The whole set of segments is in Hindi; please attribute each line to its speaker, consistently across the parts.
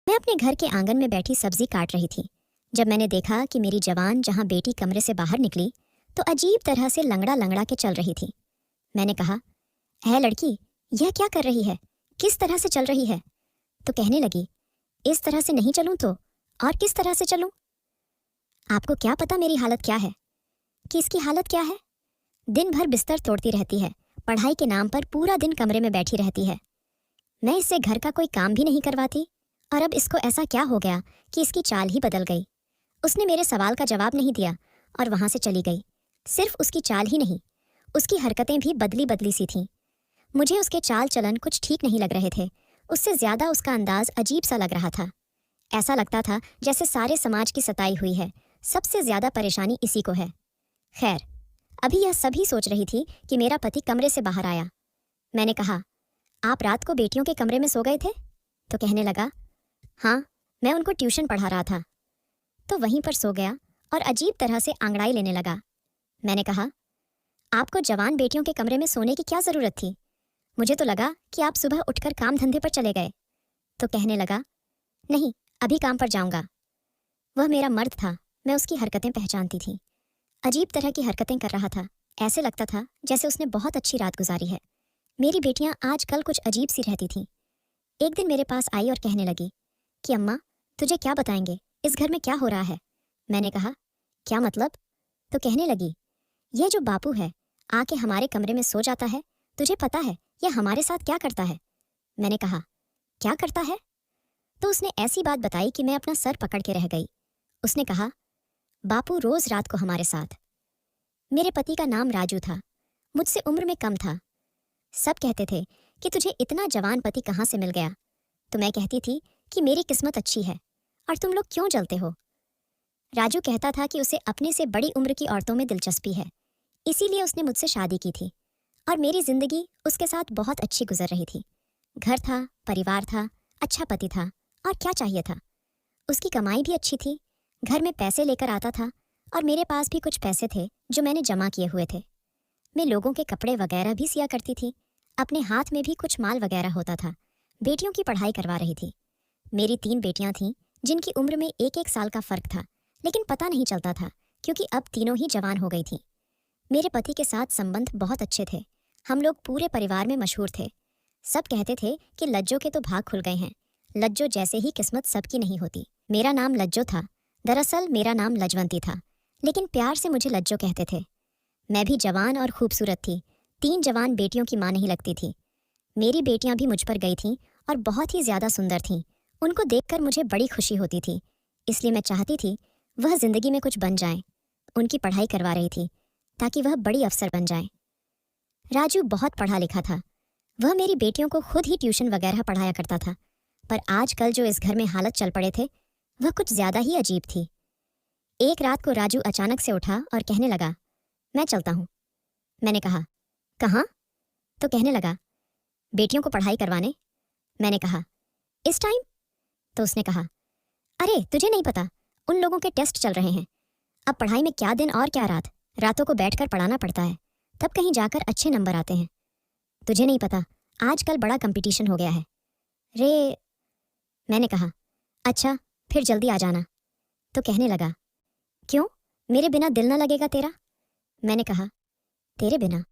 Speaker 1: मैं अपने घर के आंगन में बैठी सब्जी काट रही थी जब मैंने देखा कि मेरी जवान जहां बेटी कमरे से बाहर निकली तो अजीब तरह से लंगड़ा लंगड़ा के चल रही थी। मैंने कहा, है लड़की, यह क्या कर रही है? किस तरह से चल रही है? तो कहने लगी, इस तरह से नहीं चलूं तो और किस तरह से चलूं? आपको क्या पता मेरी हालत क्या है? कि इसकी हालत क्या है? दिन भर बिस्तर तोड़ती रहती है, पढ़ाई के नाम पर पूरा दिन कमरे में बैठी रहती है। मैं इससे घर का कोई काम भी नहीं करवाती और अब इसको ऐसा क्या हो गया कि इसकी चाल ही बदल गई। उसने मेरे सवाल का जवाब नहीं दिया और वहां से चली गई। सिर्फ उसकी चाल ही नहीं, उसकी हरकतें भी बदली बदली सी थीं। मुझे उसके चाल चलन कुछ ठीक नहीं लग रहे थे। उससे ज्यादा उसका अंदाज अजीब सा लग रहा था। ऐसा लगता था जैसे सारे समाज की सताई हुई है, सबसे ज्यादा परेशानी इसी को है। खैर, अभी यह सभी सोच रही थी कि मेरा पति कमरे से बाहर आया। मैंने कहा, आप रात को बेटियों के कमरे में सो गए थे? तो कहने लगा, हाँ, मैं उनको ट्यूशन पढ़ा रहा था। तो वहीं पर सो गया और अजीब तरह से आंगड़ाई लेने लगा। मैंने कहा, आपको जवान बेटियों के कमरे में सोने की क्या जरूरत थी? मुझे तो लगा कि आप सुबह उठकर काम धंधे पर चले गए। तो कहने लगा, नहीं, अभी काम पर जाऊंगा। वह मेरा मर्द था, मैं उसकी हरकतें पहचानती थी। अजीब तरह की हरकतें कर रहा था। ऐसे लगता था जैसे उसने बहुत अच्छी रात गुजारी है। मेरी बेटियां आजकल कुछ अजीब सी रहती थीं। एक दिन मेरे पास आई और कहने लगी कि अम्मा, तुझे क्या बताएंगे, इस घर में क्या हो रहा है? मैंने कहा, क्या मतलब? तो कहने लगी, यह जो बापू है आके हमारे कमरे में सो जाता है, तुझे पता है यह हमारे साथ क्या करता है? मैंने कहा, क्या करता है? तो उसने ऐसी बात बताई कि मैं अपना सर पकड़ के रह गई। उसने कहा, बापू रोज रात को हमारे साथ। मेरे पति का नाम राजू था, मुझसे उम्र में कम था। सब कहते थे कि तुझे इतना जवान पति कहाँ से मिल गया? तो मैं कहती थी कि मेरी किस्मत अच्छी है और तुम लोग क्यों जलते हो? राजू कहता था कि उसे अपने से बड़ी उम्र की औरतों में दिलचस्पी है, इसीलिए उसने मुझसे शादी की थी और मेरी जिंदगी उसके साथ बहुत अच्छी गुजर रही थी। घर था, परिवार था, अच्छा पति था, और क्या चाहिए था? उसकी कमाई भी अच्छी थी, घर में पैसे लेकर आता था और मेरे पास भी कुछ पैसे थे जो मैंने जमा किए हुए थे। मैं लोगों के कपड़े वगैरह भी सिया करती थी। अपने हाथ में भी कुछ माल वगैरह होता था। बेटियों की पढ़ाई करवा रही थी। मेरी 3 बेटियां थीं जिनकी उम्र में 1-1 साल का फर्क था, लेकिन पता नहीं चलता था क्योंकि अब तीनों ही जवान हो गई थीं। मेरे पति के साथ संबंध बहुत अच्छे थे। हम लोग पूरे परिवार में मशहूर थे। सब कहते थे कि लज्जो के तो भाग खुल गए हैं। लज्जो जैसे ही किस्मत सबकी नहीं होती। मेरा नाम लज्जो था। दरअसल मेरा नाम लजवंती था, लेकिन प्यार से मुझे लज्जो कहते थे। मैं भी जवान और खूबसूरत थी। 3 जवान बेटियों की मां नहीं लगती थी। मेरी बेटियां भी मुझ पर गई थीं और बहुत ही ज्यादा सुंदर थीं। उनको देखकर मुझे बड़ी खुशी होती थी, इसलिए मैं चाहती थी वह जिंदगी में कुछ बन जाएं। उनकी पढ़ाई करवा रही थी ताकि वह बड़ी अफसर बन जाएं। राजू बहुत पढ़ा लिखा था। वह मेरी बेटियों को खुद ही ट्यूशन वगैरह पढ़ाया करता था। पर आजकल जो इस घर में हालत चल पड़े थे वह कुछ ज्यादा ही अजीब थी। एक रात को राजू अचानक से उठा और कहने लगा, मैं चलता हूं। मैंने कहा, कहाँ? तो कहने लगा, बेटियों को पढ़ाई करवाने। मैंने कहा, इस टाइम? तो उसने कहा, अरे तुझे नहीं पता, उन लोगों के टेस्ट चल रहे हैं। अब पढ़ाई में क्या दिन और क्या रात, रातों को बैठकर पढ़ाना पड़ता है, तब कहीं जाकर अच्छे नंबर आते हैं। तुझे नहीं पता, आजकल बड़ा कंपटीशन हो गया है रे। मैंने कहा, अच्छा, फिर जल्दी आ जाना। तो कहने लगा, क्यों, मेरे बिना दिल न लगेगा तेरा? मैंने कहा, तेरे बिना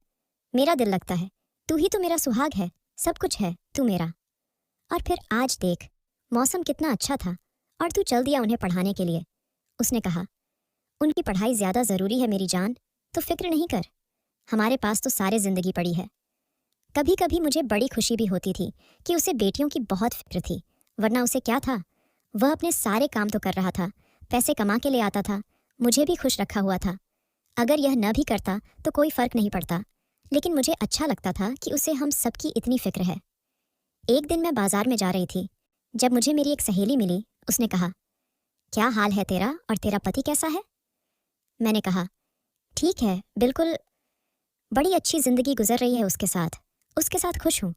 Speaker 1: मेरा दिल लगता है। तू ही तो मेरा सुहाग है, सब कुछ है तू मेरा। और फिर आज देख, मौसम कितना अच्छा था और तू चल दिया उन्हें पढ़ाने के लिए। उसने कहा, उनकी पढ़ाई ज्यादा जरूरी है मेरी जान, तो फिक्र नहीं कर, हमारे पास तो सारे जिंदगी पड़ी है। कभी कभी मुझे बड़ी खुशी भी होती थी कि उसे बेटियों की बहुत फिक्र थी, वरना उसे क्या था, वह अपने सारे काम तो कर रहा था, पैसे कमा के ले आता था, मुझे भी खुश रखा हुआ था। अगर यह न भी करता तो कोई फर्क नहीं पड़ता, लेकिन मुझे अच्छा लगता था कि उसे हम सबकी इतनी फिक्र है। एक दिन मैं बाजार में जा रही थी, जब मुझे मेरी एक सहेली मिली। उसने कहा, क्या हाल है तेरा और तेरा पति कैसा है? मैंने कहा, ठीक है, बिल्कुल, बड़ी अच्छी जिंदगी गुजर रही है उसके साथ खुश हूँ।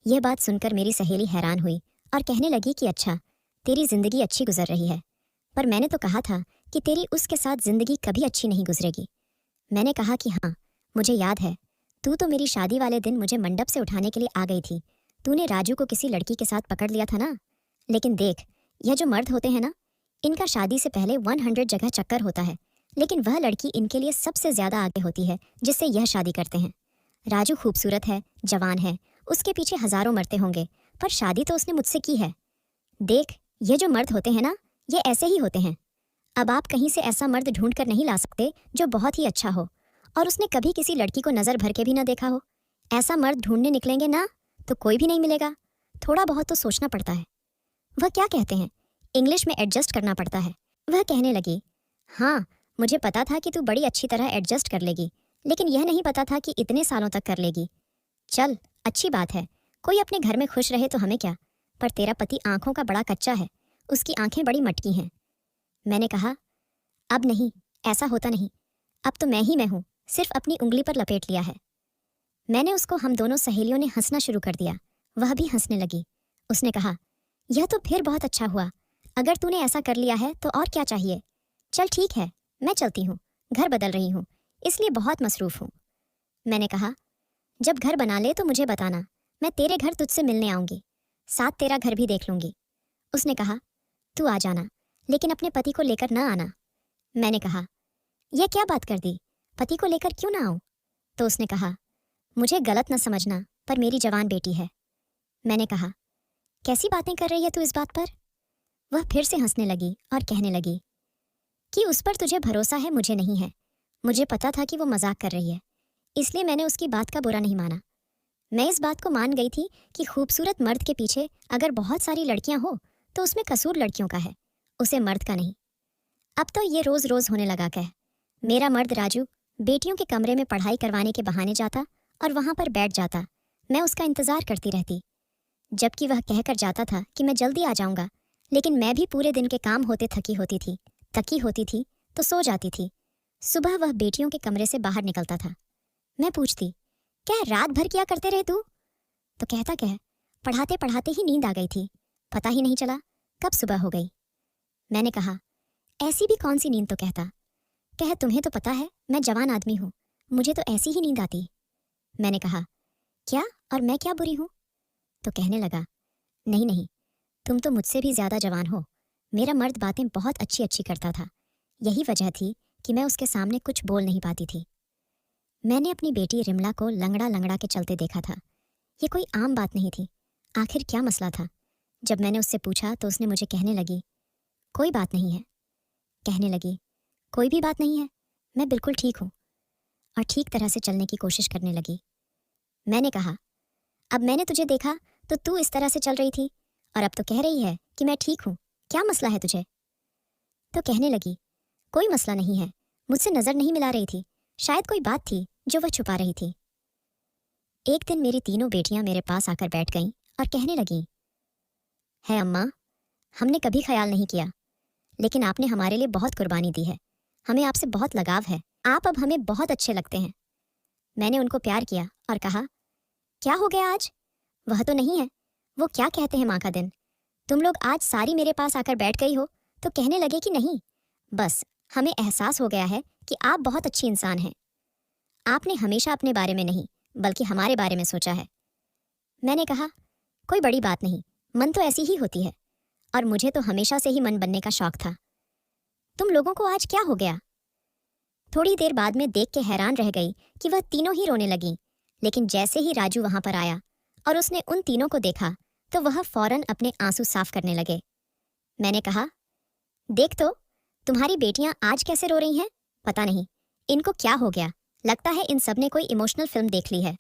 Speaker 1: यह बात सुनकर मेरी सहेली हैरान हुई और कहने लगी कि अच्छा, तेरी जिंदगी अच्छी गुजर रही है, पर मैंने तो कहा था कि तेरी उसके साथ जिंदगी कभी अच्छी नहीं गुजरेगी। मैंने कहा कि हाँ, मुझे याद है, तू तो मेरी शादी वाले दिन मुझे मंडप से उठाने के लिए आ गई थी। तूने राजू को किसी लड़की के साथ पकड़ लिया था ना, लेकिन देख, यह जो मर्द होते हैं ना, इनका शादी से पहले 100 जगह चक्कर होता है, लेकिन वह लड़की इनके लिए सबसे ज्यादा आगे होती है जिससे यह शादी करते हैं। राजू खूबसूरत है, जवान है, उसके पीछे हजारों मरते होंगे, पर शादी तो उसने मुझसे की है। देख, ये जो मर्द होते हैं ना, ये ऐसे ही होते हैं। अब आप कहीं से ऐसा मर्द ढूंढ कर नहीं ला सकते जो बहुत ही अच्छा हो और उसने कभी किसी लड़की को नजर भर के भी ना देखा हो। ऐसा मर्द ढूंढने निकलेंगे ना तो कोई भी नहीं मिलेगा। थोड़ा बहुत तो सोचना पड़ता है। वह क्या कहते हैं, इंग्लिश में एडजस्ट करना पड़ता है। वह कहने लगी, हाँ, मुझे पता था कि तू बड़ी अच्छी तरह एडजस्ट कर लेगी, लेकिन यह नहीं पता था कि इतने सालों तक कर लेगी। चल, अच्छी बात है, कोई अपने घर में खुश रहे तो हमें क्या, पर तेरा पति आंखों का बड़ा कच्चा है, उसकी आंखें बड़ी मटकी हैं। मैंने कहा, अब नहीं, ऐसा होता नहीं, अब तो मैं ही मैं हूँ, सिर्फ अपनी उंगली पर लपेट लिया है। मैंने उसको हम दोनों सहेलियों ने हंसना शुरू कर दिया। वह भी हंसने लगी। उसने कहा, यह तो फिर बहुत अच्छा हुआ, अगर तूने ऐसा कर लिया है तो और क्या चाहिए। चल ठीक है, मैं चलती हूँ, घर बदल रही हूँ, इसलिए बहुत मसरूफ हूँ। मैंने कहा, जब घर बना ले तो मुझे बताना, मैं तेरे घर तुझसे मिलने आऊंगी, साथ तेरा घर भी देख लूंगी। उसने कहा, तू आ जाना, लेकिन अपने पति को लेकर ना आना। मैंने कहा, यह क्या बात कर दी, पति को लेकर क्यों ना आऊं? तो उसने कहा, मुझे गलत न समझना, पर मेरी जवान बेटी है। मैंने कहा, कैसी बातें कर रही है तू इस बात पर? वह फिर से हंसने लगी और कहने लगी कि उस पर तुझे भरोसा है, मुझे नहीं है। मुझे पता था कि वो मजाक कर रही है, इसलिए मैंने उसकी बात का बुरा नहीं माना। मैं इस बात को मान गई थी कि खूबसूरत मर्द के पीछे अगर बहुत सारी लड़कियां हो तो उसमें कसूर लड़कियों का है, उसे मर्द का नहीं। अब तो ये रोज रोज होने लगा। कह, मेरा मर्द राजू बेटियों के कमरे में पढ़ाई करवाने के बहाने जाता और वहां पर बैठ जाता। मैं उसका इंतजार करती रहती, जबकि वह कहकर जाता था कि मैं जल्दी आ जाऊंगा, लेकिन मैं भी पूरे दिन के काम होते थकी होती थी तो सो जाती थी। सुबह वह बेटियों के कमरे से बाहर निकलता था। मैं पूछती, क्या रात भर क्या करते रहे तू? तो कहता, कह, पढ़ाते पढ़ाते ही नींद आ गई थी, पता ही नहीं चला कब सुबह हो गई। मैंने कहा, ऐसी भी कौन सी नींद? तो कहता, कह, तुम्हें तो पता है मैं जवान आदमी हूँ, मुझे तो ऐसी ही नींद आती। मैंने कहा, क्या, और मैं क्या बुरी हूँ? तो कहने लगा, नहीं नहीं, तुम तो मुझसे भी ज्यादा जवान हो। मेरा मर्द बातें बहुत अच्छी अच्छी करता था, यही वजह थी कि मैं उसके सामने कुछ बोल नहीं पाती थी। मैंने अपनी बेटी रिमला को लंगड़ा लंगड़ा के चलते देखा था। ये कोई आम बात नहीं थी। आखिर क्या मसला था? जब मैंने उससे पूछा तो उसने मुझे कहने लगी, कोई बात नहीं है। कहने लगी, कोई भी बात नहीं है, मैं बिल्कुल ठीक हूँ, और ठीक तरह से चलने की कोशिश करने लगी। मैंने कहा, अब मैंने तुझे देखा तो तू इस तरह से चल रही थी, और अब तो कह रही है कि मैं ठीक हूँ, क्या मसला है तुझे? तो कहने लगी, कोई मसला नहीं है, मुझसे नजर नहीं मिला रही थी, शायद कोई बात थी जो वह छुपा रही थी। एक दिन मेरी तीनों बेटियां मेरे पास आकर बैठ गईं और कहने लगीं, है अम्मा, हमने कभी ख्याल नहीं किया, लेकिन आपने हमारे लिए बहुत कुर्बानी दी है, हमें आपसे बहुत लगाव है, आप अब हमें बहुत अच्छे लगते हैं। मैंने उनको प्यार किया और कहा, क्या हो गया आज? वह तो नहीं है, वो क्या कहते हैं माँ का दिन। तुम लोग आज सारी मेरे पास आकर बैठ गई हो तो कहने लगे कि नहीं, बस हमें एहसास हो गया है कि आप बहुत अच्छी इंसान हैं। आपने हमेशा अपने बारे में नहीं बल्कि हमारे बारे में सोचा है। मैंने कहा, कोई बड़ी बात नहीं, मन तो ऐसी ही होती है, और मुझे तो हमेशा से ही मन बनने का शौक था। तुम लोगों को आज क्या हो गया? थोड़ी देर बाद में देख के हैरान रह गई कि वह तीनों ही रोने लगीं, लेकिन जैसे ही राजू वहां पर आया और उसने उन तीनों को देखा तो वह फौरन अपने आंसू साफ करने लगे। मैंने कहा, देख तो, तुम्हारी बेटियां आज कैसे रो रही हैं? पता नहीं इनको क्या हो गया, लगता है इन सब ने कोई इमोशनल फिल्म देख ली है।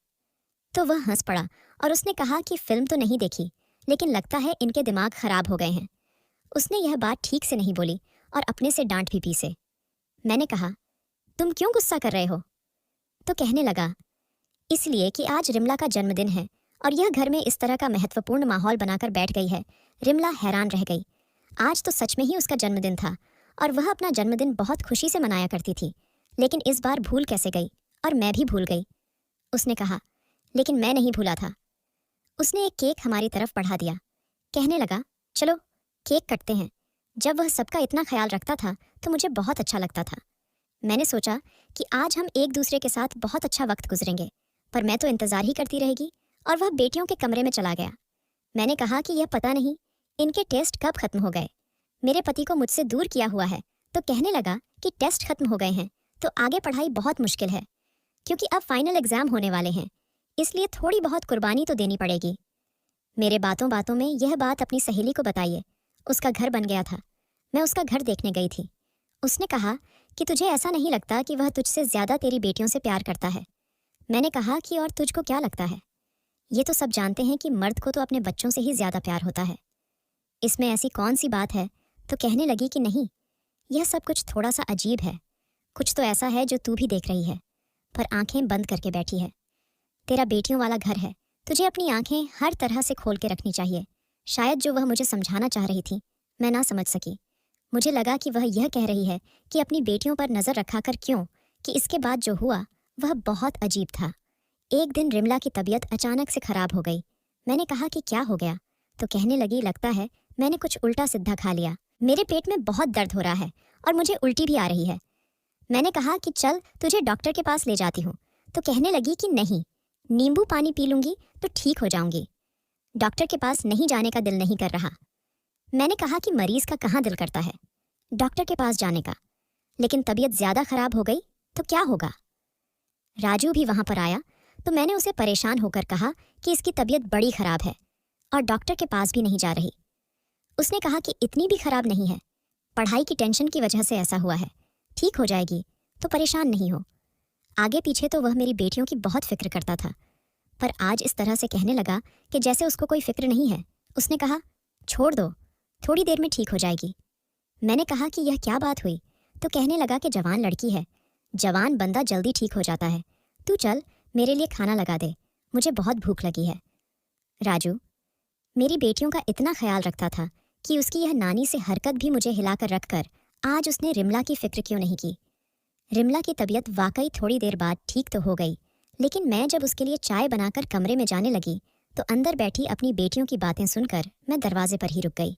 Speaker 1: तो वह हंस पड़ा और उसने कहा कि फिल्म तो नहीं देखी, लेकिन लगता है इनके दिमाग खराब हो गए हैं। उसने यह बात ठीक से नहीं बोली और अपने से डांट भी पीसे। मैंने कहा, तुम क्यों गुस्सा कर रहे हो? तो कहने लगा, इसलिए कि आज रिमला का जन्मदिन है और यह घर में इस तरह का महत्वपूर्ण माहौल बनाकर बैठ गई है। रिमला हैरान रह गई। आज तो सच में ही उसका जन्मदिन था और वह अपना जन्मदिन बहुत खुशी से मनाया करती थी, लेकिन इस बार भूल कैसे गई, और मैं भी भूल गई। उसने कहा, लेकिन मैं नहीं भूला था। उसने एक केक हमारी तरफ बढ़ा दिया। कहने लगा, चलो केक कटते हैं। जब वह सबका इतना ख्याल रखता था तो मुझे बहुत अच्छा लगता था। मैंने सोचा कि आज हम एक दूसरे के साथ बहुत अच्छा वक्त गुजरेंगे, पर मैं तो इंतजार ही करती रहेगी, और वह बेटियों के कमरे में चला गया। मैंने कहा कि यह पता नहीं इनके टेस्ट कब खत्म हो गए? मेरे पति को मुझसे दूर किया हुआ है तो कहने लगा कि टेस्ट खत्म हो गए हैं तो आगे पढ़ाई बहुत मुश्किल है, क्योंकि अब फाइनल एग्जाम होने वाले हैं, इसलिए थोड़ी बहुत कुर्बानी तो देनी पड़ेगी। मेरे बातों बातों में यह बात अपनी सहेली को बताइए। उसका घर बन गया था। मैं उसका घर देखने गई थी। उसने कहा कि तुझे ऐसा नहीं लगता कि वह तुझसे ज्यादा तेरी बेटियों से प्यार करता है? मैंने कहा कि और तुझको क्या लगता है? ये तो सब जानते हैं कि मर्द को तो अपने बच्चों से ही ज्यादा प्यार होता है। इसमें ऐसी कौन सी बात है? तो कहने लगी कि नहीं, यह सब कुछ थोड़ा सा अजीब है। कुछ तो ऐसा है जो तू भी देख रही है, पर आंखें बंद करके बैठी है। तेरा बेटियों वाला घर है, तुझे अपनी आंखें हर तरह से खोल के रखनी चाहिए। शायद जो वह मुझे समझाना चाह रही थी मैं ना समझ सकी। मुझे लगा कि वह यह कह रही है कि अपनी बेटियों पर नजर रखा कर क्यों, कि इसके बाद जो हुआ वह बहुत अजीब था। एक दिन रिमला की तबीयत अचानक से खराब हो गई। मैंने कहा कि क्या हो गया? तो कहने लगी, लगता है मैंने कुछ उल्टा सीधा खा लिया। मेरे पेट में बहुत दर्द हो रहा है और मुझे उल्टी भी आ रही है। मैंने कहा कि चल तुझे डॉक्टर के पास ले जाती हूँ। तो कहने लगी कि नहीं, नींबू पानी पी लूंगी तो ठीक हो जाऊंगी। डॉक्टर के पास नहीं जाने का दिल नहीं कर रहा। मैंने कहा कि मरीज का कहाँ दिल करता है डॉक्टर के पास जाने का, लेकिन तबीयत ज्यादा खराब हो गई तो क्या होगा? राजू भी वहां पर आया तो मैंने उसे परेशान होकर कहा कि इसकी तबीयत बड़ी खराब है और डॉक्टर के पास भी नहीं जा रही। उसने कहा कि इतनी भी खराब नहीं है, पढ़ाई की टेंशन की वजह से ऐसा हुआ है, ठीक हो जाएगी, तो परेशान नहीं हो। आगे पीछे तो वह मेरी बेटियों की बहुत फिक्र करता था, पर आज इस तरह से कहने लगा कि जैसे उसको कोई फिक्र नहीं है। उसने कहा, छोड़ दो, थोड़ी देर में ठीक हो जाएगी। मैंने कहा कि यह क्या बात हुई? तो कहने लगा कि जवान लड़की है, जवान बंदा जल्दी ठीक हो जाता है। तू चल मेरे लिए खाना लगा दे, मुझे बहुत भूख लगी है। राजू मेरी बेटियों का इतना ख्याल रखता था कि उसकी यह नानी से हरकत भी मुझे हिलाकर रखकर आज उसने रिमला की फिक्र क्यों नहीं की? रिमला की तबीयत वाकई थोड़ी देर बाद ठीक तो हो गई, लेकिन मैं जब उसके लिए चाय बनाकर कमरे में जाने लगी तो अंदर बैठी अपनी बेटियों की बातें सुनकर मैं दरवाजे पर ही रुक गई।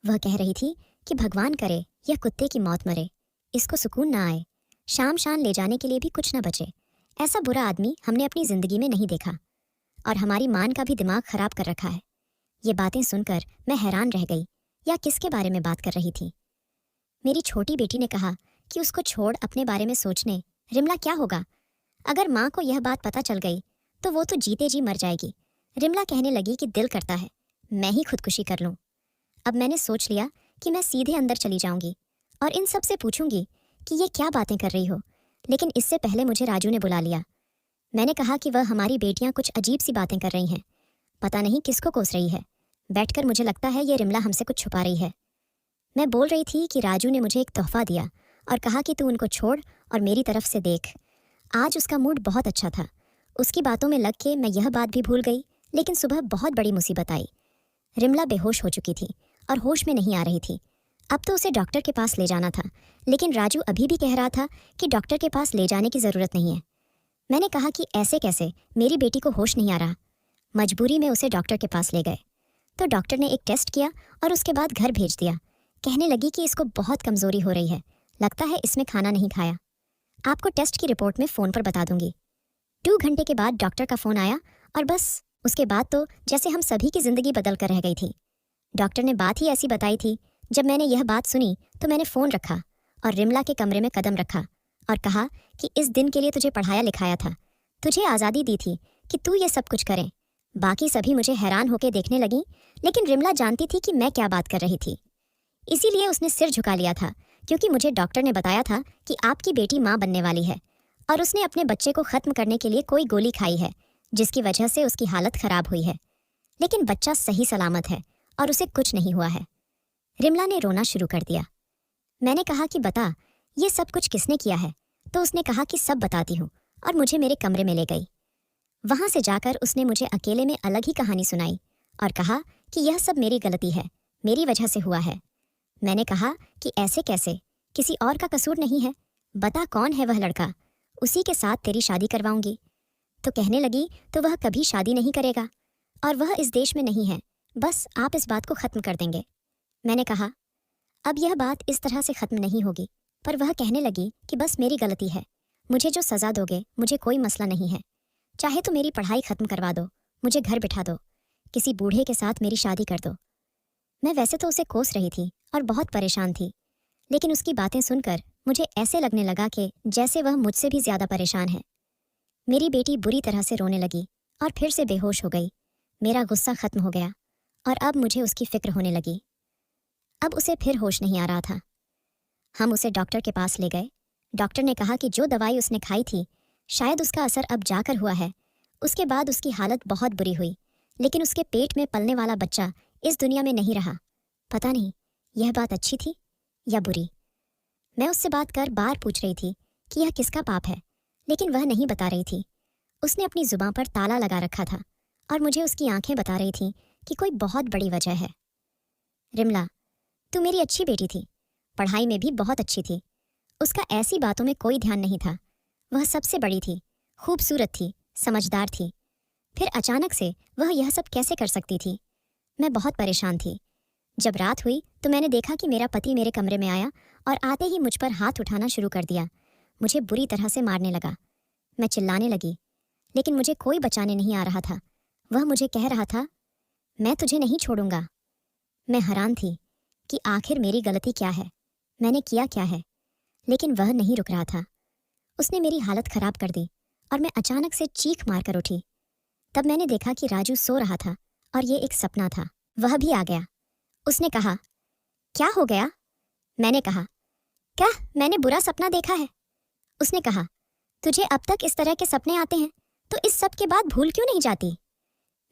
Speaker 1: वह कह रही थी कि भगवान करे यह कुत्ते की मौत मरे, इसको सुकून ना आए, शाम शान ले जाने के लिए भी कुछ न बचे। ऐसा बुरा आदमी हमने अपनी जिंदगी में नहीं देखा, और हमारी मान का भी दिमाग खराब कर रखा है। ये बातें सुनकर मैं हैरान रह गई, या किसके बारे में बात कर रही थी? मेरी छोटी बेटी ने कहा कि उसको छोड़ अपने बारे में सोचने, रिमला क्या होगा? अगर माँ को यह बात पता चल गई तो वो तो जीते जी मर जाएगी। रिमला कहने लगी कि दिल करता है मैं ही खुदकुशी कर लूं। अब मैंने सोच लिया कि मैं सीधे अंदर चली जाऊंगी और इन सब से पूछूंगी कि ये क्या बातें कर रही हो, लेकिन इससे पहले मुझे राजू ने बुला लिया। मैंने कहा कि वह हमारी बेटियां कुछ अजीब सी बातें कर रही हैं, पता नहीं किसको कोस रही है। बैठकर मुझे लगता है ये रिमला हमसे कुछ छुपा रही है। मैं बोल रही थी कि राजू ने मुझे एक तोहफा दिया और कहा कि तू उनको छोड़ और मेरी तरफ से देख। आज उसका मूड बहुत अच्छा था। उसकी बातों में लग के मैं यह बात भी भूल गई, लेकिन सुबह बहुत बड़ी मुसीबत आई। रिमला बेहोश हो चुकी थी और होश में नहीं आ रही थी। अब तो उसे डॉक्टर के पास ले जाना था, लेकिन राजू अभी भी कह रहा था कि डॉक्टर के पास ले जाने की ज़रूरत नहीं है। मैंने कहा कि ऐसे कैसे, मेरी बेटी को होश नहीं आ रहा। मजबूरी में उसे डॉक्टर के पास ले गए तो डॉक्टर ने एक टेस्ट किया और उसके बाद घर भेज दिया। कहने लगी कि इसको बहुत कमज़ोरी हो रही है, लगता है इसमें खाना नहीं खाया। आपको टेस्ट की रिपोर्ट में फ़ोन पर बता दूंगी। 2 घंटे के बाद डॉक्टर का फ़ोन आया और बस उसके बाद तो जैसे हम सभी की ज़िंदगी बदल कर रह गई थी। डॉक्टर ने बात ही ऐसी बताई थी। जब मैंने यह बात सुनी तो मैंने फ़ोन रखा और रिमला के कमरे में कदम रखा और कहा कि इस दिन के लिए तुझे पढ़ाया लिखाया था, तुझे आज़ादी दी थी कि तू ये सब कुछ करे। बाकी सभी मुझे हैरान होकर देखने लगी, लेकिन रिमला जानती थी कि मैं क्या बात कर रही थी, इसीलिए उसने सिर झुका लिया था, क्योंकि मुझे डॉक्टर ने बताया था कि आपकी बेटी माँ बनने वाली है और उसने अपने बच्चे को ख़त्म करने के लिए कोई गोली खाई है, जिसकी वजह से उसकी हालत ख़राब हुई है। लेकिन बच्चा सही सलामत है और उसे कुछ नहीं हुआ है। रिमला ने रोना शुरू कर दिया। मैंने कहा कि बता, ये सब कुछ किसने किया है? तो उसने कहा कि सब बताती हूँ, और मुझे मेरे कमरे में ले गई। वहाँ से जाकर उसने मुझे अकेले में अलग ही कहानी सुनाई और कहा कि यह सब मेरी गलती है, मेरी वजह से हुआ है। मैंने कहा कि ऐसे कैसे, किसी और का कसूर नहीं है, बता कौन है वह लड़का, उसी के साथ तेरी शादी करवाऊंगी। तो कहने लगी तो वह कभी शादी नहीं करेगा और वह इस देश में नहीं है, बस आप इस बात को ख़त्म कर देंगे। मैंने कहा अब यह बात इस तरह से ख़त्म नहीं होगी, पर वह कहने लगी कि बस मेरी गलती है, मुझे जो सज़ा दोगे मुझे कोई मसला नहीं है, चाहे तो मेरी पढ़ाई ख़त्म करवा दो, मुझे घर बिठा दो, किसी बूढ़े के साथ मेरी शादी कर दो। मैं वैसे तो उसे कोस रही थी और बहुत परेशान थी, लेकिन उसकी बातें सुनकर मुझे ऐसे लगने लगा कि जैसे वह मुझसे भी ज्यादा परेशान है। मेरी बेटी बुरी तरह से रोने लगी और फिर से बेहोश हो गई। मेरा गुस्सा खत्म हो गया और अब मुझे उसकी फिक्र होने लगी। अब उसे फिर होश नहीं आ रहा था। हम उसे डॉक्टर के पास ले गए। डॉक्टर ने कहा कि जो दवाई उसने खाई थी शायद उसका असर अब जाकर हुआ है। उसके बाद उसकी हालत बहुत बुरी हुई, लेकिन उसके पेट में पलने वाला बच्चा इस दुनिया में नहीं रहा। पता नहीं यह बात अच्छी थी या बुरी। मैं उससे बात कर बार पूछ रही थी कि यह किसका पाप है, लेकिन वह नहीं बता रही थी। उसने अपनी जुबान पर ताला लगा रखा था और मुझे उसकी आंखें बता रही थीं कि कोई बहुत बड़ी वजह है। रिमला, तू मेरी अच्छी बेटी थी, पढ़ाई में भी बहुत अच्छी थी। उसका ऐसी बातों में कोई ध्यान नहीं था। वह सबसे बड़ी थी, खूबसूरत थी, समझदार थी। फिर अचानक से वह यह सब कैसे कर सकती थी? मैं बहुत परेशान थी। जब रात हुई तो मैंने देखा कि मेरा पति मेरे कमरे में आया और आते ही मुझ पर हाथ उठाना शुरू कर दिया। मुझे बुरी तरह से मारने लगा। मैं चिल्लाने लगी, लेकिन मुझे कोई बचाने नहीं आ रहा था। वह मुझे कह रहा था, मैं तुझे नहीं छोड़ूंगा। मैं हैरान थी कि आखिर मेरी गलती क्या है, मैंने किया क्या है, लेकिन वह नहीं रुक रहा था। उसने मेरी हालत खराब कर दी और मैं अचानक से चीख मारकर उठी। तब मैंने देखा कि राजू सो रहा था और ये एक सपना था। वह भी आ गया। उसने कहा, क्या हो गया? मैंने कहा, क्या मैंने बुरा सपना देखा है? उसने कहा, तुझे अब तक इस तरह के सपने आते हैं तो इस सब के बाद भूल क्यों नहीं जाती?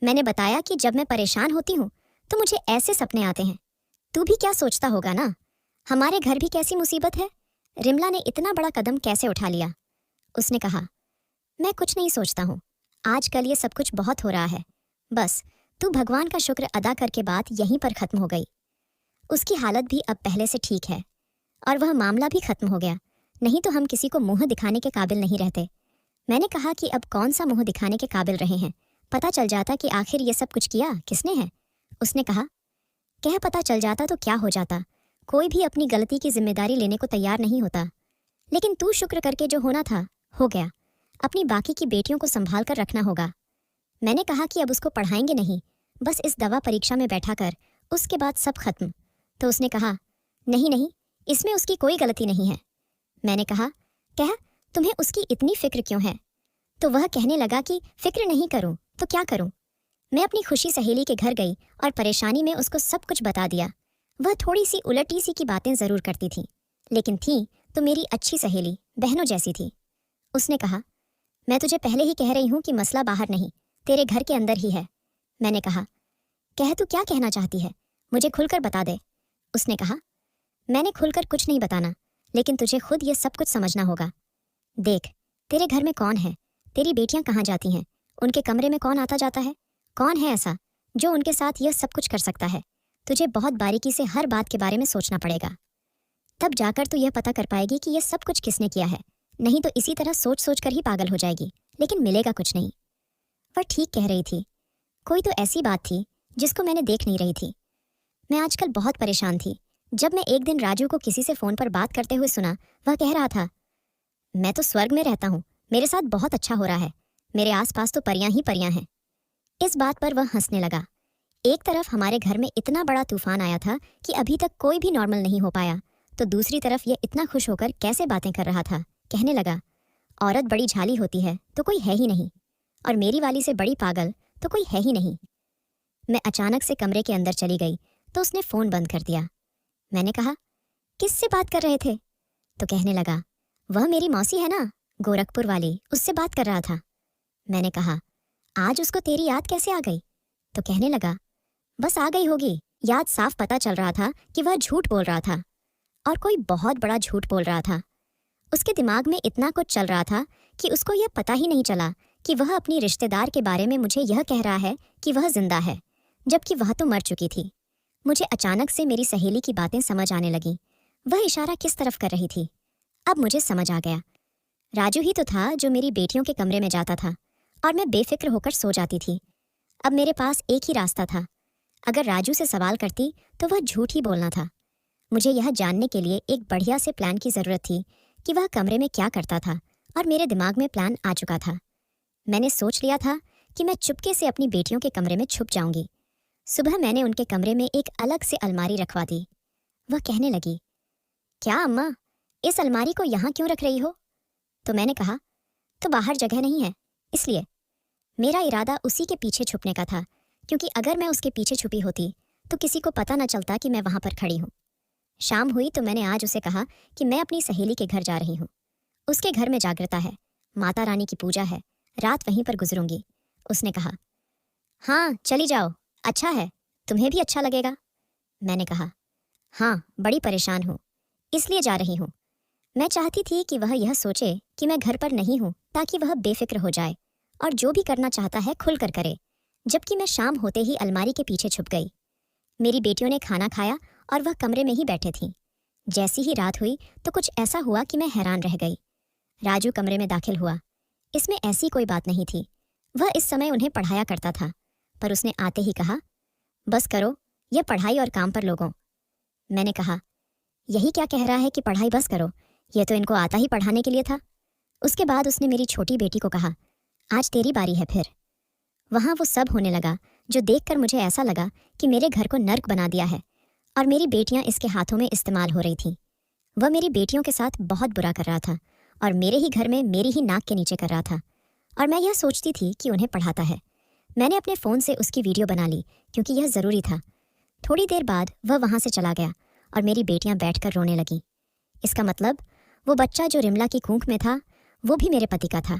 Speaker 1: मैंने बताया कि जब मैं परेशान होती हूँ तो मुझे ऐसे सपने आते हैं। तू भी क्या सोचता होगा ना, हमारे घर भी कैसी मुसीबत है। रिमला ने इतना बड़ा कदम कैसे उठा लिया? उसने कहा, मैं कुछ नहीं सोचता हूँ। आजकल ये सब कुछ बहुत हो रहा है। बस तू भगवान का शुक्र अदा करके बात यहीं पर खत्म हो गई। उसकी हालत भी अब पहले से ठीक है और वह मामला भी खत्म हो गया। नहीं तो हम किसी को मुंह दिखाने के काबिल नहीं रहते। मैंने कहा कि अब कौन सा मुंह दिखाने के काबिल रहे हैं, पता चल जाता कि आखिर ये सब कुछ किया किसने है। उसने कहा, कह पता चल जाता तो क्या हो जाता, कोई भी अपनी गलती की जिम्मेदारी लेने को तैयार नहीं होता। लेकिन तू शुक्र करके जो होना था हो गया। अपनी बाकी की बेटियों को संभाल कर रखना होगा। मैंने कहा कि अब उसको पढ़ाएंगे नहीं, बस इस दवा परीक्षा में बैठा कर, उसके बाद सब खत्म। तो उसने कहा, नहीं नहीं, इसमें उसकी कोई गलती नहीं है। मैंने कहा, कह तुम्हें उसकी इतनी फिक्र क्यों है? तो वह कहने लगा कि फिक्र नहीं करूं तो क्या करूं। मैं अपनी खुशी सहेली के घर गई और परेशानी में उसको सब कुछ बता दिया। वह थोड़ी सी उलटी सी की बातें जरूर करती थी, लेकिन थी तो मेरी अच्छी सहेली, बहनों जैसी थी। उसने कहा, मैं तुझे पहले ही कह रही हूं कि मसला बाहर नहीं, तेरे घर के अंदर ही है। मैंने कहा, कह तू क्या कहना चाहती है, मुझे खुलकर बता दे। उसने कहा, मैंने खुलकर कुछ नहीं बताना, लेकिन तुझे खुद ये सब कुछ समझना होगा। देख, तेरे घर में कौन है, तेरी बेटियां कहाँ जाती हैं, उनके कमरे में कौन आता जाता है, कौन है ऐसा जो उनके साथ यह सब कुछ कर सकता है। तुझे बहुत बारीकी से हर बात के बारे में सोचना पड़ेगा, तब जाकर तू यह पता कर पाएगी कि यह सब कुछ किसने किया है। नहीं तो इसी तरह सोच सोच कर ही पागल हो जाएगी, लेकिन मिलेगा कुछ नहीं। वह ठीक कह रही थी। कोई तो ऐसी बात थी जिसको मैंने देख नहीं रही थी। मैं आजकल बहुत परेशान थी। जब मैं एक दिन राजू को किसी से फोन पर बात करते हुए सुना, वह कह रहा था, मैं तो स्वर्ग में रहता हूँ, मेरे साथ बहुत अच्छा हो रहा है, मेरे आसपास तो परियां ही परियां हैं। इस बात पर वह हंसने लगा। एक तरफ हमारे घर में इतना बड़ा तूफान आया था कि अभी तक कोई भी नॉर्मल नहीं हो पाया, तो दूसरी तरफ यह इतना खुश होकर कैसे बातें कर रहा था। कहने लगा, औरत बड़ी झाली होती है तो कोई है ही नहीं, और मेरी वाली से बड़ी पागल तो कोई है ही नहीं। मैं अचानक से कमरे के अंदर चली गई तो उसने फोन बंद कर दिया। मैंने कहा, किससे बात कर रहे थे? तो कहने लगा, वह मेरी मौसी है ना, गोरखपुर वाली, उससे बात कर रहा था। मैंने कहा, आज उसको तेरी याद कैसे आ गई? तो कहने लगा, बस आ गई होगी, याद साफ पता चल रहा था कि वह झूठ बोल रहा था, और कोई बहुत बड़ा झूठ बोल रहा था। उसके दिमाग में इतना कुछ चल रहा था कि उसको यह पता ही नहीं चला कि वह अपनी रिश्तेदार के बारे में मुझे यह कह रहा है कि वह जिंदा है, जबकि वह तो मर चुकी थी। मुझे अचानक से मेरी सहेली की बातें समझ आने लगी। वह इशारा किस तरफ कर रही थी? अब मुझे समझ आ गया। राजू ही तो था जो मेरी बेटियों के कमरे में जाता था और मैं बेफिक्र होकर सो जाती थी। अब मेरे पास एक ही रास्ता था। अगर राजू से सवाल करती तो वह झूठ ही बोलना था। मुझे यह जानने के लिए एक बढ़िया से प्लान की जरूरत थी कि वह कमरे में क्या करता था, और मेरे दिमाग में प्लान आ चुका था। मैंने सोच लिया था कि मैं चुपके से अपनी बेटियों के कमरे में छुप जाऊंगी। सुबह मैंने उनके कमरे में एक अलग से अलमारी रखवा दी। वह कहने लगी, क्या अम्मा, इस अलमारी को यहाँ क्यों रख रही हो? तो मैंने कहा, तो बाहर जगह नहीं है इसलिए। मेरा इरादा उसी के पीछे छुपने का था, क्योंकि अगर मैं उसके पीछे छुपी होती तो किसी को पता न चलता कि मैं वहां पर खड़ी हूँ। शाम हुई तो मैंने आज उसे कहा कि मैं अपनी सहेली के घर जा रही हूँ। उसके घर में जागृता है, माता रानी की पूजा है, रात वहीं पर गुजरूंगी। उसने कहा, हाँ चली जाओ, अच्छा है, तुम्हें भी अच्छा लगेगा। मैंने कहा, हाँ बड़ी परेशान हूँ, इसलिए जा रही हूँ। मैं चाहती थी कि वह यह सोचे कि मैं घर पर नहीं हूँ, ताकि वह बेफिक्र हो जाए और जो भी करना चाहता है खुलकर करे। जबकि मैं शाम होते ही अलमारी के पीछे छुप गई। मेरी बेटियों ने खाना खाया और वह कमरे में ही बैठे थीं। जैसी ही रात हुई तो कुछ ऐसा हुआ कि मैं हैरान रह गई। राजू कमरे में दाखिल हुआ। इसमें ऐसी कोई बात नहीं थी, वह इस समय उन्हें पढ़ाया करता था, पर उसने आते ही कहा, बस करो, यह पढ़ाई और काम पर लोगों। मैंने कहा, यही क्या कह रहा है कि पढ़ाई बस करो, यह तो इनको आता ही पढ़ाने के लिए था। उसके बाद उसने मेरी छोटी बेटी को कहा, आज तेरी बारी है फिर। वहां वो सब होने लगा जो देखकर मुझे ऐसा लगा कि मेरे घर को नर्क बना दिया है और मेरी बेटियां इसके हाथों में इस्तेमाल हो रही थीं। वह मेरी बेटियों के साथ बहुत बुरा कर रहा था और मेरे ही घर में मेरी ही नाक के नीचे कर रहा था, और मैं यह सोचती थी कि उन्हें पढ़ाता है। मैंने अपने फ़ोन से उसकी वीडियो बना ली, क्योंकि यह ज़रूरी था। थोड़ी देर बाद वह वहाँ से चला गया और मेरी बेटियां बैठकर रोने लगीं। इसका मतलब वो बच्चा जो रिमला की कूख में था, वो भी मेरे पति का था।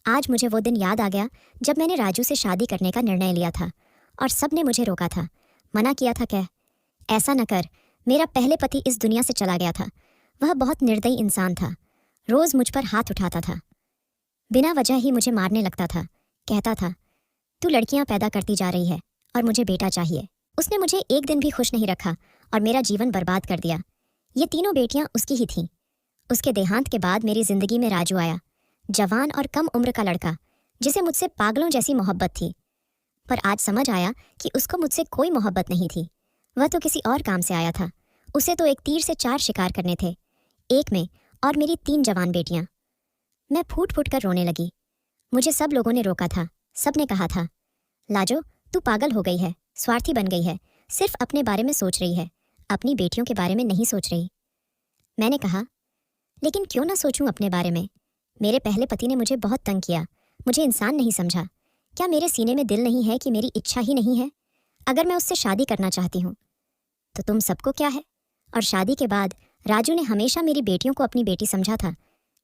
Speaker 1: आज मुझे वो दिन याद आ गया जब मैंने राजू से शादी करने का निर्णय लिया था और सब ने मुझे रोका था, मना किया था। कह, ऐसा न कर, मेरा पहले पति इस दुनिया से चला गया था। वह बहुत निर्दयी इंसान था, रोज मुझ पर हाथ उठाता था, बिना वजह ही मुझे मारने लगता था। कहता था, तू लड़कियां पैदा करती जा रही है और मुझे बेटा चाहिए। उसने मुझे एक दिन भी खुश नहीं रखा और मेरा जीवन बर्बाद कर दिया। ये तीनों बेटियां उसकी ही थीं। उसके देहांत के बाद मेरी जिंदगी में राजू आया, जवान और कम उम्र का लड़का, जिसे मुझसे पागलों जैसी मोहब्बत थी। पर आज समझ आया कि उसको मुझसे कोई मोहब्बत नहीं थी। वह तो किसी और काम से आया था। उसे तो एक तीर से 4 शिकार करने थे, एक में और मेरी 3 जवान बेटियां। मैं फूट फूट कर रोने लगी। मुझे सब लोगों ने रोका था। सब ने कहा था, लाजो तू पागल हो गई है, स्वार्थी बन गई है, सिर्फ अपने बारे में सोच रही है, अपनी बेटियों के बारे में नहीं सोच रही। मैंने कहा, लेकिन क्यों ना सोचूं अपने बारे में? मेरे पहले पति ने मुझे बहुत तंग किया, मुझे इंसान नहीं समझा। क्या मेरे सीने में दिल नहीं है कि मेरी इच्छा ही नहीं है? अगर मैं उससे शादी करना चाहती हूँ तो तुम सबको क्या है? और शादी के बाद राजू ने हमेशा मेरी बेटियों को अपनी बेटी समझा था,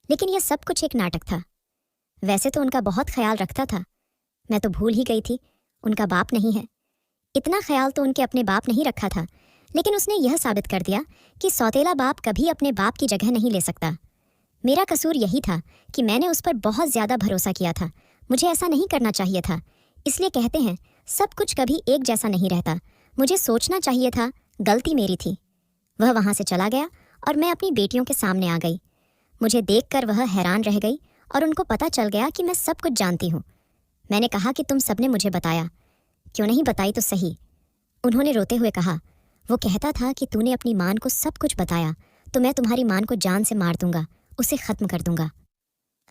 Speaker 1: लेकिन यह सब कुछ एक नाटक था। वैसे तो उनका बहुत ख्याल रखता था, मैं तो भूल ही गई थी उनका बाप नहीं है। इतना ख्याल तो उनके अपने बाप नहीं रखा था, लेकिन उसने यह साबित कर दिया कि सौतेला बाप कभी अपने बाप की जगह नहीं ले सकता। मेरा कसूर यही था कि मैंने उस पर बहुत ज्यादा भरोसा किया था। मुझे ऐसा नहीं करना चाहिए था। इसलिए कहते हैं, सब कुछ कभी एक जैसा नहीं रहता। मुझे सोचना चाहिए था, गलती मेरी थी। वह वहां से चला गया और मैं अपनी बेटियों के सामने आ गई। मुझे देखकर वह हैरान रह गई और उनको पता चल गया कि मैं सब कुछ जानती हूँ। मैंने कहा कि तुम सबने मुझे बताया, क्यों नहीं बताई तो सही। उन्होंने रोते हुए कहा, वो कहता था कि तूने अपनी मान को सब कुछ बताया तो मैं तुम्हारी मान को जान से मार दूंगा, उसे खत्म कर दूंगा।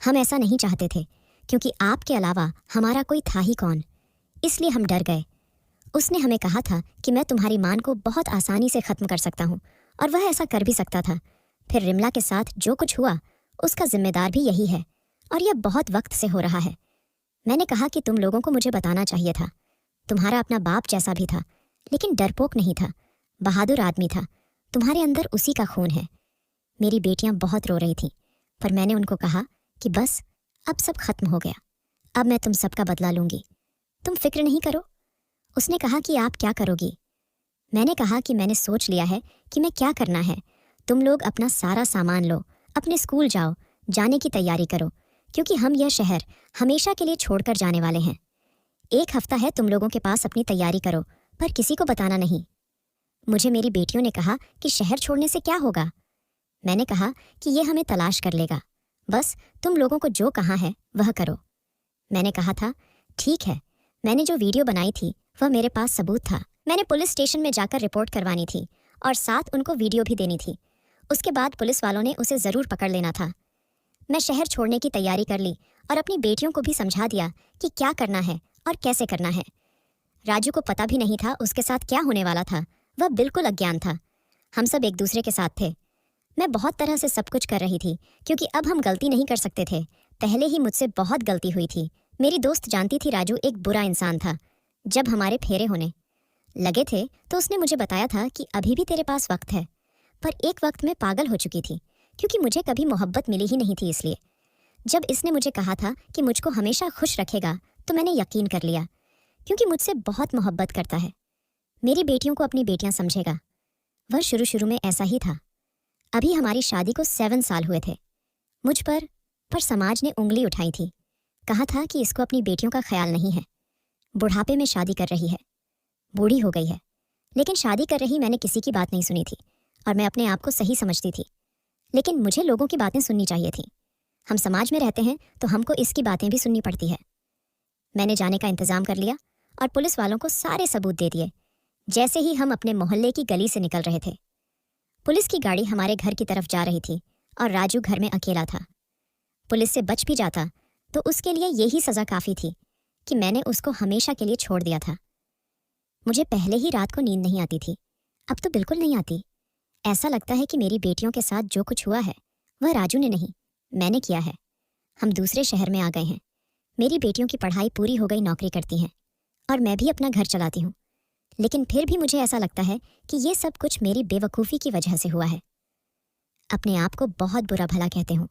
Speaker 1: हम ऐसा नहीं चाहते थे, क्योंकि आपके अलावा हमारा कोई था ही कौन, इसलिए हम डर गए। उसने हमें कहा था कि मैं तुम्हारी मान को बहुत आसानी से खत्म कर सकता हूँ, और वह ऐसा कर भी सकता था। फिर रिमला के साथ जो कुछ हुआ उसका जिम्मेदार भी यही है, और यह बहुत वक्त से हो रहा है। मैंने कहा कि तुम लोगों को मुझे बताना चाहिए था। तुम्हारा अपना बाप जैसा भी था, लेकिन डरपोक नहीं था, बहादुर आदमी था। तुम्हारे अंदर उसी का खून है। मेरी बेटियां बहुत रो रही थीं, पर मैंने उनको कहा कि बस अब सब खत्म हो गया, अब मैं तुम सबका बदला लूंगी, तुम फिक्र नहीं करो। उसने कहा कि आप क्या करोगी? मैंने कहा कि मैंने सोच लिया है कि मैं क्या करना है। तुम लोग अपना सारा सामान लो, अपने स्कूल जाओ, जाने की तैयारी करो, क्योंकि हम यह शहर हमेशा के लिए छोड़कर जाने वाले हैं। 1 हफ्ता है तुम लोगों के पास अपनी तैयारी करो, पर किसी को बताना नहीं। मुझे मेरी बेटियों ने कहा कि शहर छोड़ने से क्या होगा? मैंने कहा कि ये हमें तलाश कर लेगा, बस तुम लोगों को जो कहा है वह करो। मैंने कहा था, ठीक है। मैंने जो वीडियो बनाई थी वह मेरे पास सबूत था। मैंने पुलिस स्टेशन में जाकर रिपोर्ट करवानी थी और साथ उनको वीडियो भी देनी थी। उसके बाद पुलिस वालों ने उसे ज़रूर पकड़ लेना था। मैं शहर छोड़ने की तैयारी कर ली और अपनी बेटियों को भी समझा दिया कि क्या करना है और कैसे करना है। राजू को पता भी नहीं था उसके साथ क्या होने वाला था। वह बिल्कुल अज्ञान था। हम सब एक दूसरे के साथ थे। मैं बहुत तरह से सब कुछ कर रही थी क्योंकि अब हम गलती नहीं कर सकते थे। पहले ही मुझसे बहुत गलती हुई थी। मेरी दोस्त जानती थी राजू एक बुरा इंसान था। जब हमारे फेरे होने लगे थे तो उसने मुझे बताया था कि अभी भी तेरे पास वक्त है। पर एक वक्त में पागल हो चुकी थी क्योंकि मुझे कभी मोहब्बत मिली ही नहीं थी। इसलिए जब इसने मुझे कहा था कि मुझको हमेशा खुश रखेगा तो मैंने यकीन कर लिया, क्योंकि मुझसे बहुत मोहब्बत करता है। मेरी बेटियों को अपनी बेटियां समझेगा। वह शुरू शुरू में ऐसा ही था। अभी हमारी शादी को 7 साल हुए थे। मुझ पर समाज ने उंगली उठाई थी। कहा था कि इसको अपनी बेटियों का ख्याल नहीं है। बुढ़ापे में शादी कर रही है, बूढ़ी हो गई है। लेकिन शादी कर रही मैंने किसी की बात नहीं सुनी थी और मैं अपने आप को सही समझती थी। लेकिन मुझे लोगों की बातें सुननी चाहिए थी। हम समाज में रहते हैं तो हमको इसकी बातें भी सुननी पड़ती है। मैंने जाने का इंतजाम कर लिया और पुलिस वालों को सारे सबूत दे दिए। जैसे ही हम अपने मोहल्ले की गली से निकल रहे थे, पुलिस की गाड़ी हमारे घर की तरफ जा रही थी और राजू घर में अकेला था। पुलिस से बच भी जाता तो उसके लिए यही सज़ा काफ़ी थी कि मैंने उसको हमेशा के लिए छोड़ दिया था। मुझे पहले ही रात को नींद नहीं आती थी, अब तो बिल्कुल नहीं आती। ऐसा लगता है कि मेरी बेटियों के साथ जो कुछ हुआ है वह राजू ने नहीं, मैंने किया है। हम दूसरे शहर में आ गए हैं। मेरी बेटियों की पढ़ाई पूरी हो गई, नौकरी करती हैं और मैं भी अपना घर चलाती हूँ। लेकिन फिर भी मुझे ऐसा लगता है कि ये सब कुछ मेरी बेवकूफ़ी की वजह से हुआ है। अपने आप को बहुत बुरा भला कहते हूँ।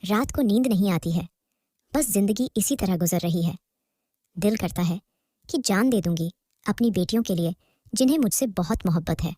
Speaker 1: रात को नींद नहीं आती है, बस जिंदगी इसी तरह गुजर रही है। दिल करता है कि जान दे दूंगी अपनी बेटियों के लिए जिन्हें मुझसे बहुत मोहब्बत है।